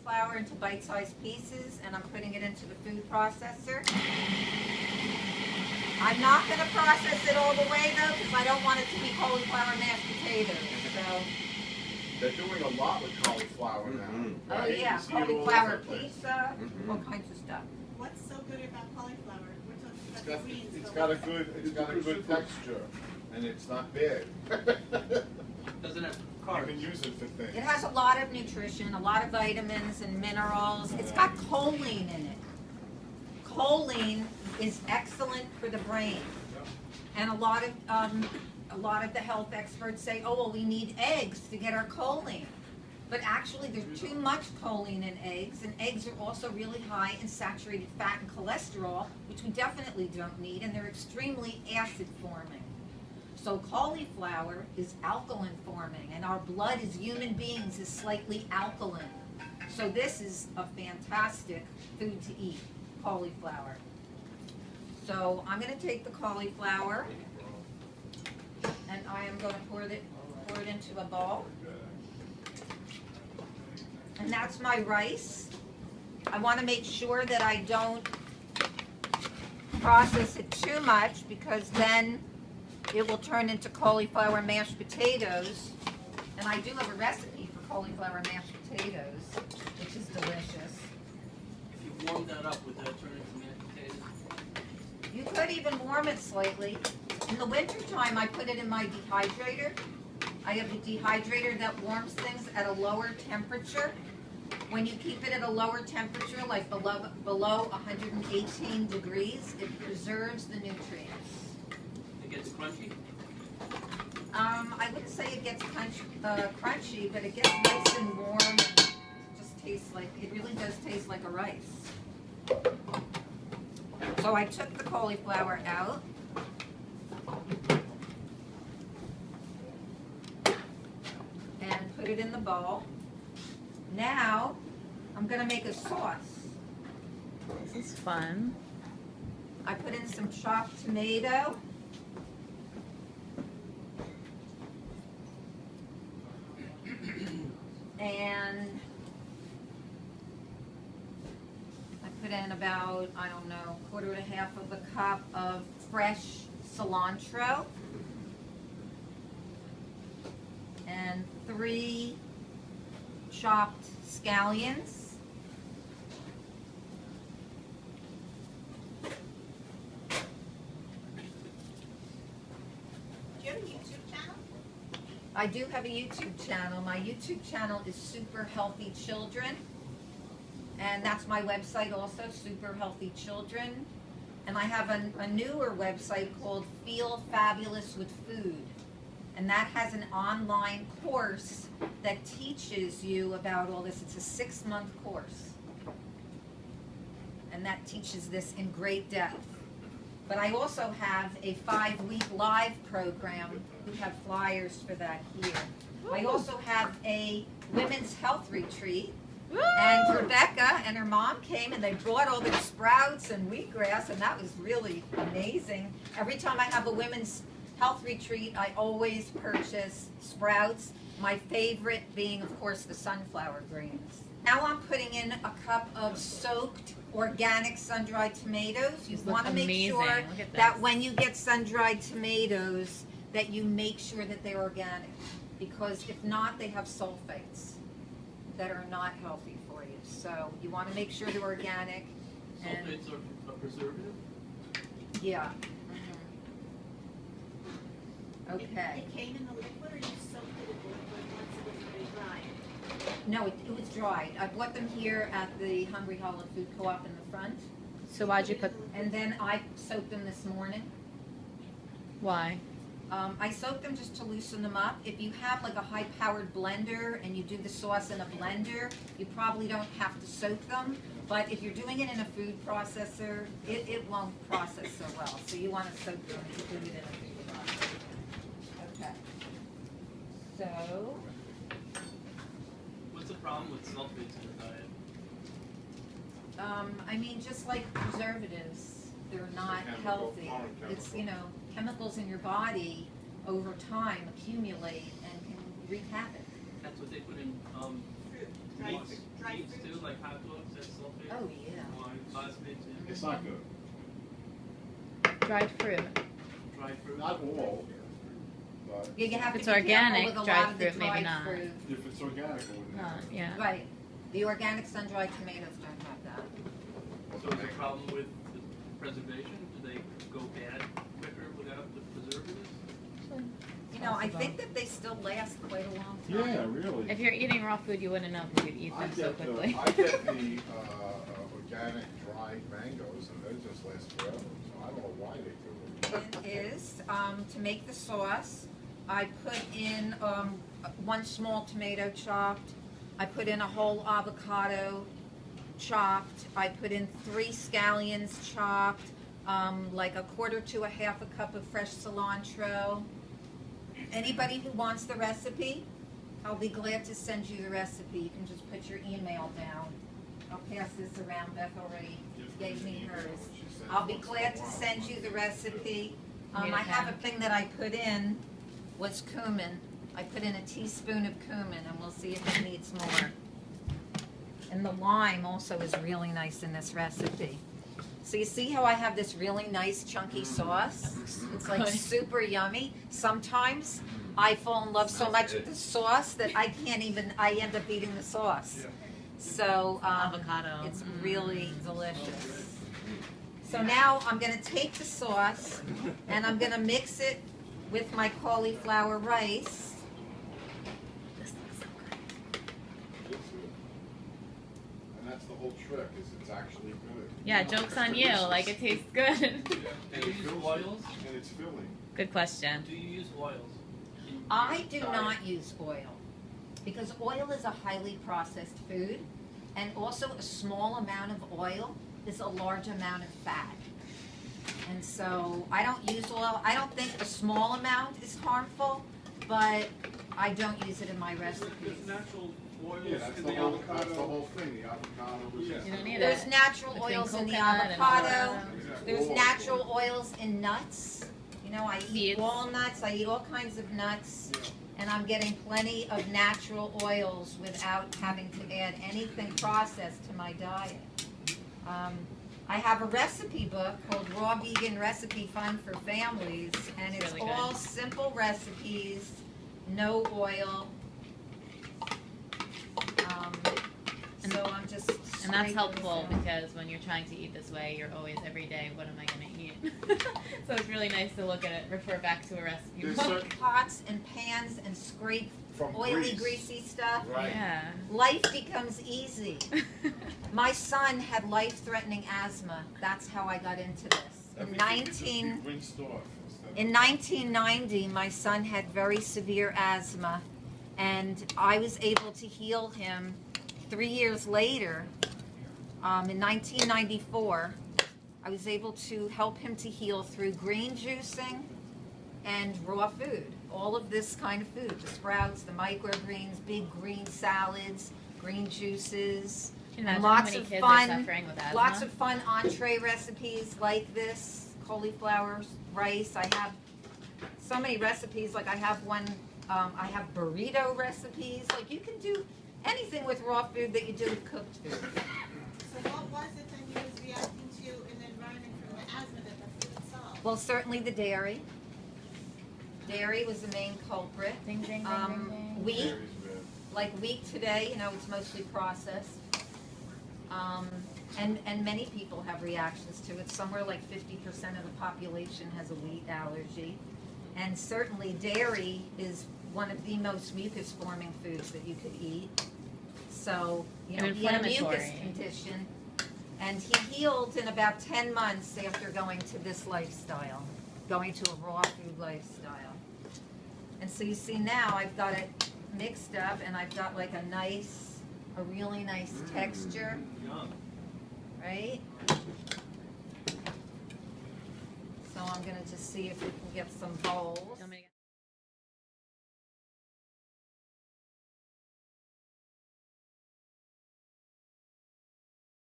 cauliflower into bite-sized pieces, and I'm putting it into the food processor. I'm not going to process it all the way, though, because I don't want it to be cauliflower mashed potatoes. So. They're doing a lot with cauliflower now. Oh right? yeah, You see it all cauliflower over the place. pizza, all kinds of stuff. What's so good about cauliflower? We're talking It's about got, the greens. it's but got a what's- good, it's got a good texture, and it's not bad. Doesn't have You carbs. can use it for things. It has a lot of nutrition, a lot of vitamins and minerals. It's got choline in it. Choline is excellent for the brain. And a lot of the health experts say, oh, well, we need eggs to get our choline. But actually, there's too much choline in eggs, and eggs are also really high in saturated fat and cholesterol, which we definitely don't need, and they're extremely acid forming. So cauliflower is alkaline forming, and our blood as human beings is slightly alkaline. So this is a fantastic food to eat, cauliflower. So I'm going to take the cauliflower, and I am going to pour it into a bowl. And that's my rice. I want to make sure that I don't process it too much, because then it will turn into cauliflower mashed potatoes. And I do have a recipe for cauliflower mashed potatoes, which is delicious. If you warm that up, would that turn into mashed potatoes? You could even warm it slightly. In the wintertime, I put it in my dehydrator. I have a dehydrator that warms things at a lower temperature. When you keep it at a lower temperature, like below 118 degrees, it preserves the nutrients. It gets crunchy? I wouldn't say it gets crunchy, but it gets nice and warm and just tastes like, it really does taste like a rice. So I took the cauliflower out. And put it in the bowl. Now, I'm gonna make a sauce. This is fun. I put in some chopped tomato. And I put in about, I don't know, 1/4 of a cup of fresh cilantro. And 3 chopped scallions. Do you have a YouTube channel? I do have a YouTube channel. My YouTube channel is Super Healthy Children. And that's my website also, Super Healthy Children. And I have a newer website called Feel Fabulous with Food. And that has an online course that teaches you about all this. It's a 6-month course. And that teaches this in great depth. But I also have a 5-week live program. We have flyers for that here. I also have a women's health retreat. And Rebecca and her mom came and they brought all their sprouts and wheatgrass, and that was really amazing. Every time I have a women's health retreat, I always purchase sprouts, my favorite being, of course, the sunflower greens. Now I'm putting in a cup of soaked organic sun-dried tomatoes. You These look want to make amazing. sure Look at that this. when you get sun-dried tomatoes, that you make sure that they're organic, because if not, they have sulfates that are not healthy for you. So you want to make sure they're organic. And Sulfates are a preservative? yeah. Okay. It came in the liquid, or you soaked it in the liquid once it was very dry? No, it was dried. I bought them here at the Hungry Hollow Food Coop in the front. So why'd you put, And then I soaked them this morning. why? I soaked them just to loosen them up. If you have like a high-powered blender and you do the sauce in a blender, you probably don't have to soak them. But if you're doing it in a food processor, it won't process so well. So you want to soak them to do it in a food processor. Okay. So, What's the problem with sulfates in the diet? I mean, just like preservatives, they're not Chemical, healthy. foreign It's, chemical. you know, chemicals in your body over time accumulate and can wreak havoc. That's what they put in Fruit, dried, meats. Dry meats fruit? too, like hot dogs, that's sulfate? Oh, yeah. Wine, plasmids, and It's not good. Dried fruit. dried fruit. Not all, but You have to It's be careful organic, with a dried lot of the fruit, maybe dried not. fruit. if it's organic, it wouldn't have. Yeah. Right. The organic sun-dried tomatoes don't have that. So is the problem with the preservation? Do they go bad quicker without the preservatives? You know, I think that they still last quite a long time. Yeah, really. If you're eating raw food, you wouldn't know because you'd eat I them so get quickly. I get the organic dried mangoes, and they just last forever. So I don't know why they do it. Is to make the sauce, I put in 1 small tomato chopped. I put in a whole avocado chopped. I put in 3 scallions chopped, like 1/4 to 1/2 cup of fresh cilantro. Anybody who wants the recipe, I'll be glad to send you the recipe. You can just put your email down. I'll pass this around. Beth already gave me hers. I'll be glad to send you the recipe. I have a thing that I put in was cumin. I put in a teaspoon of cumin, and we'll see if it needs more. And the lime also is really nice in this recipe. So you see how I have this really nice chunky sauce? It's like super yummy. Sometimes I fall in love so much with the sauce that I end up eating the sauce. So Avocado. it's really delicious. So now I'm gonna take the sauce and I'm gonna mix it with my cauliflower rice. This looks so good. It's good. And that's the whole trick, is it's actually good. Yeah, joke's on you. Like, it tastes good. Yeah. Do you use oils? And it's filling. Good question. Do you use oils? I do not use oil because oil is a highly processed food, and also a small amount of oil is a large amount of fat. And so I don't use oil. I don't think a small amount is harmful, but I don't use it in my recipes. There's natural oils Yeah, that's in the the whole, avocado. that's the whole thing. The avocado was. You don't need There's it. natural Between oils in the coconut and avocado. avocado. There's natural oils in nuts. You know, I eat Seeds. walnuts. I eat all kinds of nuts. And I'm getting plenty of natural oils without having to add anything processed to my diet. I have a recipe book called Raw Vegan Recipe Fun for Families, and it's Really good. all simple recipes, no oil. So I'm just And that's scraping helpful this out. because when you're trying to eat this way, you're always every day, what am I going to eat? So it's really nice to look at it, refer back to a recipe There's book. certain- Pots and pans and scrape From oily, grease. greasy stuff. Right. Yeah. Life becomes easy. My son had life-threatening asthma. That's how I got into this. Everything can just be rinsed off instead of- In 1990, my son had very severe asthma, and I was able to heal him 3 years later. In 1994, I was able to help him to heal through green juicing and raw food. All of this kind of food, the sprouts, the microgreens, big green salads, green juices, Can you and imagine lots how many of kids fun, are suffering with asthma? lots of fun entree recipes like this, cauliflower rice. I have so many recipes. Like I have one, I have burrito recipes. Like you can do anything with raw food that you do with cooked food. So what was it that he was reacting to in the environment from the asthma that the food solved? Well, certainly the dairy. Dairy was the main culprit. Ding, ding, ding, ding, ding. Wheat, Dairy's bad. like wheat today, you know, it's mostly processed. And many people have reactions to it. Somewhere like 50% of the population has a wheat allergy. And certainly dairy is one of the most mucus-forming foods that you could eat. So, you know, And he had a mucus inflammatory. condition. And he healed in about 10 months after going to this lifestyle, going to a raw food lifestyle. And so you see now I've got it mixed up and I've got like a really nice texture, Yum. right? So I'm gonna just see if we can get some bowls. Want me to get-